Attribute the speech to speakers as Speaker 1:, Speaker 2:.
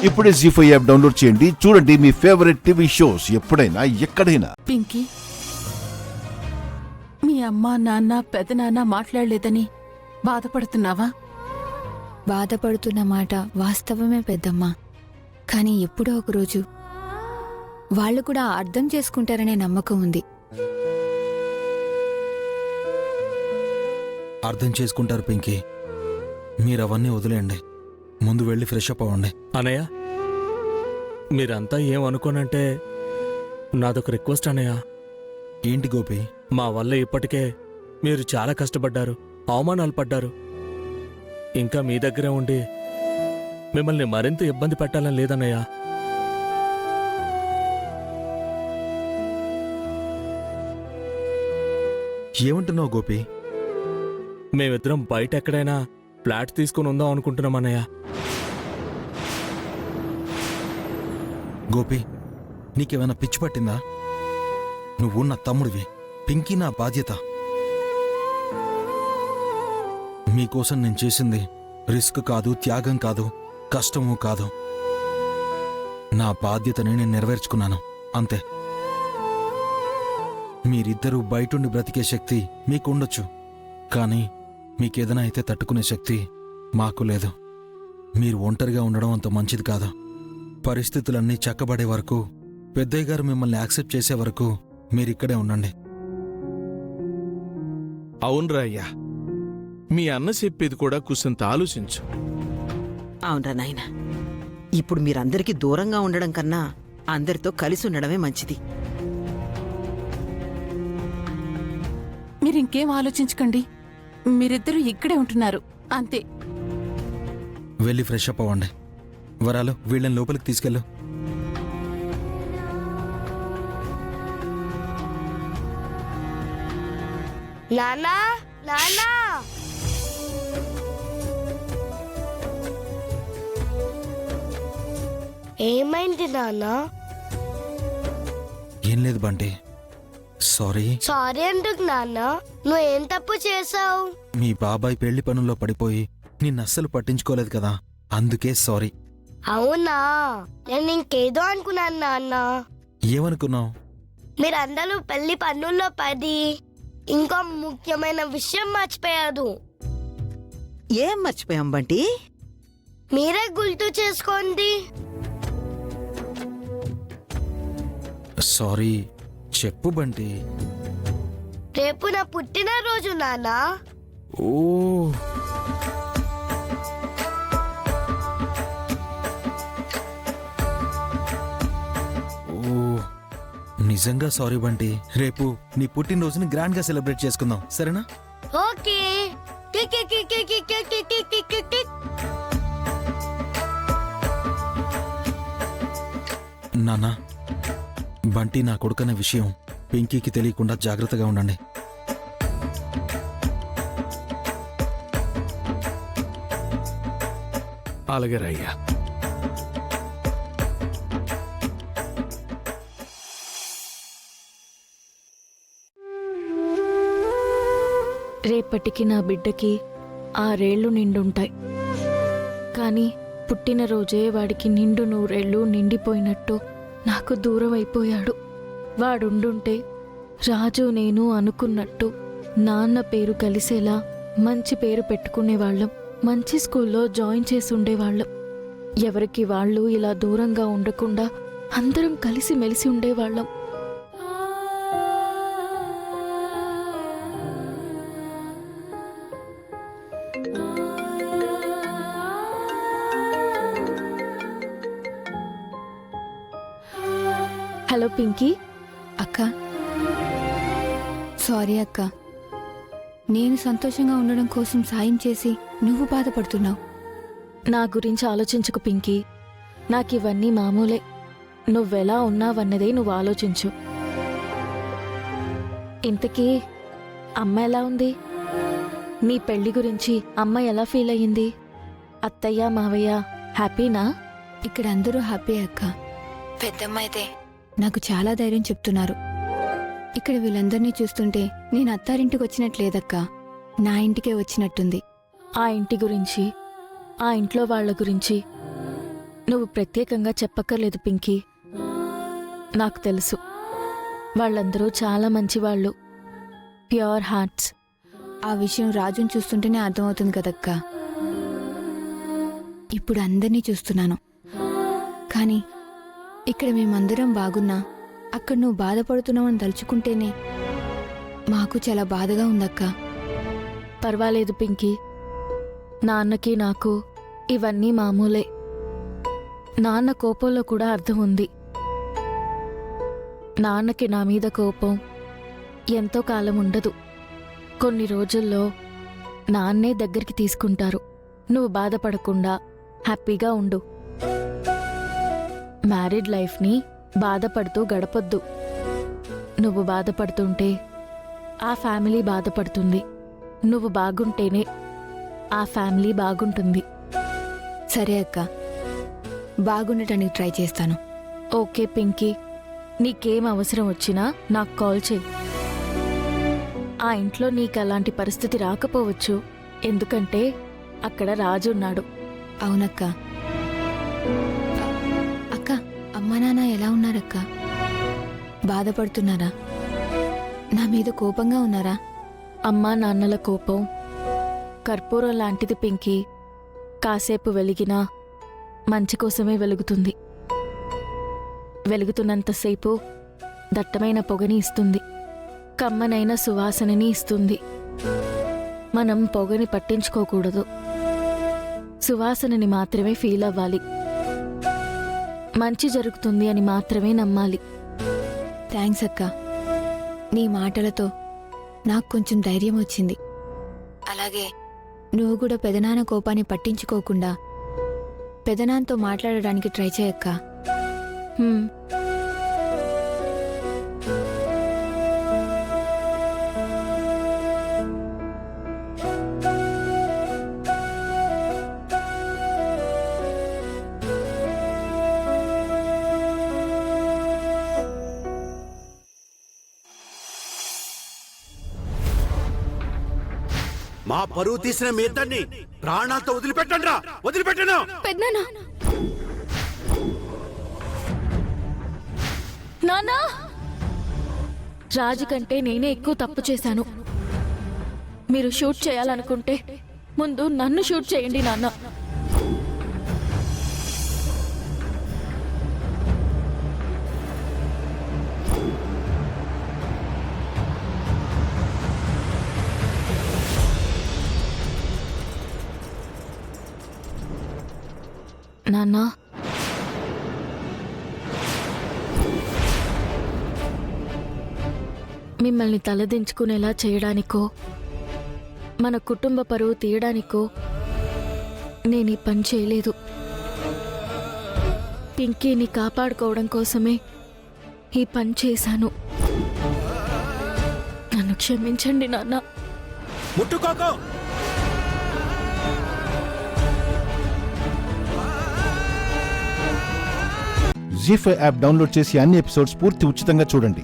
Speaker 1: ఇప్పుడే జీ5 app download చేయండి. చూడండి మీ ఫేవరెట్ టీవీ షోస్ ఎప్పుడైనా ఎక్కడైనా.
Speaker 2: పింకీ, మీ అమ్మ నాన్న పెదనాన్న మాట్లాడలేదని బాధపడుతున్నావా?
Speaker 3: బాధపడుతున్న మాట వాస్తవమే పెద్దమ్మా. కానీ ఎప్పుడో ఒకరోజు వాళ్ళు కూడా అర్థం చేసుకుంటారనే నమ్మకం ఉంది.
Speaker 4: అర్థం చేసుకుంటారు పింకీ. మీరవన్నీ వదిలేయండి. ముందు వెళ్ళి ఫ్రెష్ అప్ అవ్వండి.
Speaker 5: అనయ్య, మీరంతా ఏమనుకోనంటే నాదొక రిక్వెస్ట్ అనయ్య.
Speaker 4: ఏంటి గోపి?
Speaker 5: మా వల్ల ఇప్పటికే మీరు చాలా కష్టపడ్డారు, అవమానాలు పడ్డారు. ఇంకా మీ దగ్గరే ఉండి మిమ్మల్ని మరింత ఇబ్బంది పెట్టాలని లేదన్నయ్య.
Speaker 4: ఏమంటున్నావు గోపి?
Speaker 5: మేమిద్దరం బయట ఎక్కడైనా ఫ్లాట్ తీసుకుని ఉందాం అనుకుంటున్నాం అన్నయ్య.
Speaker 4: గోపి, నీకేమైనా పిచ్చి పట్టిందా? నువ్వు నా తమ్ముడివి, పింకీ నా బాధ్యత. మీకోసం నేను చేసింది రిస్క్ కాదు, త్యాగం కాదు, కష్టము కాదు. నా బాధ్యతని నేను నెరవేర్చుకున్నాను, అంతే. మీరిద్దరూ బయటుండి బ్రతికే శక్తి మీకుండొచ్చు, కానీ మీకేదైనా అయితే తట్టుకునే శక్తి మాకు లేదు. మీరు ఒంటరిగా ఉండడం అంత మంచిది కాదు. పరిస్థితులన్నీ చక్కబడే వరకు, పెద్దయ్య గారు మిమ్మల్ని యాక్సెప్ట్ చేసే వరకు మీరిక్కడే ఉండండి.
Speaker 6: అవునరా అయ్యా, మీ అన్న చెప్పేది కూడా కుసంత ఆలోచించు.
Speaker 7: అవునరా నాయన, ఇప్పుడు మీరందరికీ దూరంగా ఉండడం కన్నా అందరితో కలిసి ఉండడమే మంచిది.
Speaker 2: మీరింకేం ఆలోచించకండి. మీరిద్దరూ ఇక్కడే ఉంటున్నారు, అంతే.
Speaker 4: వెళ్ళి ఫ్రెష్ అప్ అవ్వండి. వరాలు, వీళ్ళని లోపలికి తీసుకెళ్ళు.
Speaker 8: నాన్నా, నాన్నా, ఏమైంది నాన్నా?
Speaker 4: ఏం లేదు బంటి, సారీ.
Speaker 8: సారీ ఎందుకు నాన్నా? నువ్వేం తప్పు చేసావు?
Speaker 4: మీ బాబాయ్ పెళ్లి పనుల్లో పడిపోయి నిన్నస్సలు పట్టించుకోలేదు కదా, అందుకే సారీ.
Speaker 8: అవునా? నేను ఇంకేదో అనుకున్నాను నాన్న.
Speaker 4: ఏమనుకున్నావు?
Speaker 8: మీరందరూ పెళ్లి పనుల్లో పడి ఇంకో ముఖ్యమైన విషయం మర్చిపోయారు.
Speaker 7: ఏం మర్చిపోయాం బంటి?
Speaker 8: మీరే గుర్తు చేసుకోండి.
Speaker 4: సారీ, చెప్పు బంటి.
Speaker 8: రేపు నా పుట్టినరోజు నాన్నా.
Speaker 4: ఓ, నిజంగా సారీ బంటి. రేపు నీ పుట్టినరోజుని గ్రాండ్ గా సెలబ్రేట్ చేసుకుందాం, సరేనా?
Speaker 8: ఓకే.
Speaker 4: నాన్నా, బంటి నా కొడుకనే విషయం పింకీకి తెలియకుండా జాగ్రత్తగా ఉండండి.
Speaker 6: అలాగే రయ్యా.
Speaker 9: రేపటికి నా బిడ్డకి 6 ఏళ్లు నిండుంటాయి. కానీ పుట్టినరోజే వాడికి నిండు 100 ఏళ్ళు నిండిపోయినట్టు నాకు దూరం అయిపోయాడు. వాడుండుంటే రాజు నేను అనుకున్నట్టు నాన్న పేరు కలిసేలా మంచి పేరు పెట్టుకునేవాళ్ళం, మంచి స్కూల్లో జాయిన్ చేసి ఉండేవాళ్ళం. ఎవరికి వాళ్ళు ఇలా దూరంగా ఉండకుండా అందరం కలిసి మెలిసి ఉండేవాళ్ళం. హలో పింకీ.
Speaker 3: అక్క, సారీ అక్క. నేను సంతోషంగా ఉండడం కోసం సాయం చేసి నువ్వు బాధపడుతున్నావు.
Speaker 9: నా గురించి ఆలోచించకు పింకీ, నాకివన్నీ మామూలే. నువ్వెలా ఉన్నావన్నదే నువ్వు ఆలోచించు. ఇంతకీ అమ్మ ఎలా ఉంది? నీ పెళ్లి గురించి అమ్మ ఎలా ఫీల్ అయ్యింది? అత్తయ్య మావయ్య హ్యాపీనా?
Speaker 3: ఇక్కడ అందరూ హ్యాపీ అక్క. పెద్దమ్మ అయితే నాకు చాలా ధైర్యం చెప్తున్నారు. ఇక్కడ వీళ్ళందరినీ చూస్తుంటే నేను అత్తారింటికి వచ్చినట్లేదక్కా, నా ఇంటికే వచ్చినట్టుంది.
Speaker 9: ఆ ఇంటి గురించి, ఆ ఇంట్లో వాళ్ళ గురించి నువ్వు ప్రత్యేకంగా చెప్పక్కర్లేదు పింకీ. నాకు తెలుసు, వాళ్ళందరూ చాలా మంచివాళ్ళు, ప్యూర్ హార్ట్స్.
Speaker 3: ఆ విషయం రాజుని చూస్తుంటేనే అర్థమవుతుంది కదక్కా. ఇప్పుడు అందరినీ చూస్తున్నాను. కానీ ఇక్కడ మేమందరం బాగున్నా అక్కడ నువ్వు బాధపడుతున్నావని తలుచుకుంటేనే మాకు చాలా బాధగా ఉందక్కా.
Speaker 9: పర్వాలేదు పింకీ, నాన్నకి నాకు ఇవన్నీ మామూలే. నాన్న కోపంలో కూడా అర్థం ఉంది. నాన్నకి నా మీద కోపం ఎంతో కాలం ఉండదు. కొన్ని రోజుల్లో నాన్నే దగ్గరికి తీసుకుంటారు. నువ్వు బాధపడకుండా హ్యాపీగా ఉండు. మ్యారీడ్ లైఫ్ని బాధపడుతూ గడపొద్దు. నువ్వు బాధపడుతుంటే ఆ ఫ్యామిలీ బాధపడుతుంది. నువ్వు బాగుంటేనే ఆ ఫ్యామిలీ బాగుంటుంది.
Speaker 3: సరే అక్క, బాగుండటానికి ట్రై చేస్తాను.
Speaker 9: ఓకే పింకీ, నీకేం అవసరం వచ్చినా నాకు కాల్ చేయి. ఆ ఇంట్లో నీకు అలాంటి పరిస్థితి రాకపోవచ్చు, ఎందుకంటే అక్కడ రాజు ఉన్నాడు.
Speaker 3: అవునక్క. అక్క, అమ్మా నాన్న ఎలా ఉన్నారక్క? బాధపడుతున్నారా? నా మీద కోపంగా ఉన్నారా?
Speaker 9: అమ్మా నాన్నల కోపం కర్పూరం లాంటిది పింకీ. కాసేపు వెలిగినా మంచి కోసమే వెలుగుతుంది. వెలుగుతున్నంతసేపు దట్టమైన పొగని ఇస్తుంది, కమ్మనైన సువాసనని ఇస్తుంది. మనం పొగని పట్టించుకోకూడదు, సువాసనని మాత్రమే ఫీల్ అవ్వాలి. మంచి జరుగుతుంది అని మాత్రమే నమ్మాలి.
Speaker 3: థ్యాంక్స్ అక్క. నీ మాటలతో నాకు కొంచెం ధైర్యం వచ్చింది. అలాగే నువ్వు కూడా పెదనాన్న కోపాన్ని పట్టించుకోకుండా పెదనాన్నతో మాట్లాడడానికి ట్రై చేయక్క.
Speaker 9: హ్మ్.
Speaker 10: మా పరువు తీసిన మీ ఇద్దరిని ప్రాణాలతో వదిలిపెట్టండి రా, వదిలిపెట్టను.
Speaker 3: పెదనాన్న,
Speaker 9: నాన్నా, రాజు కంటే నేనే ఎక్కువ తప్పు చేశాను. మీరు షూట్ చేయాలనుకుంటే ముందు నన్ను షూట్ చేయండి నాన్న. నాన్నా, మిమ్మల్ని తలదించుకునేలా చేయడానికో మన కుటుంబ పరువు తీయడానికో నేను ఈ పని చేయలేదు. పింకీని కాపాడుకోవడం కోసమే ఈ పని చేశాను. నన్ను క్షమించండి నాన్న.
Speaker 10: ముట్టుకోకు.
Speaker 1: జీ5 యాప్ డౌన్లోడ్ చేసి అన్ని ఎపిసోడ్స్ పూర్తి ఉచితంగా చూడండి.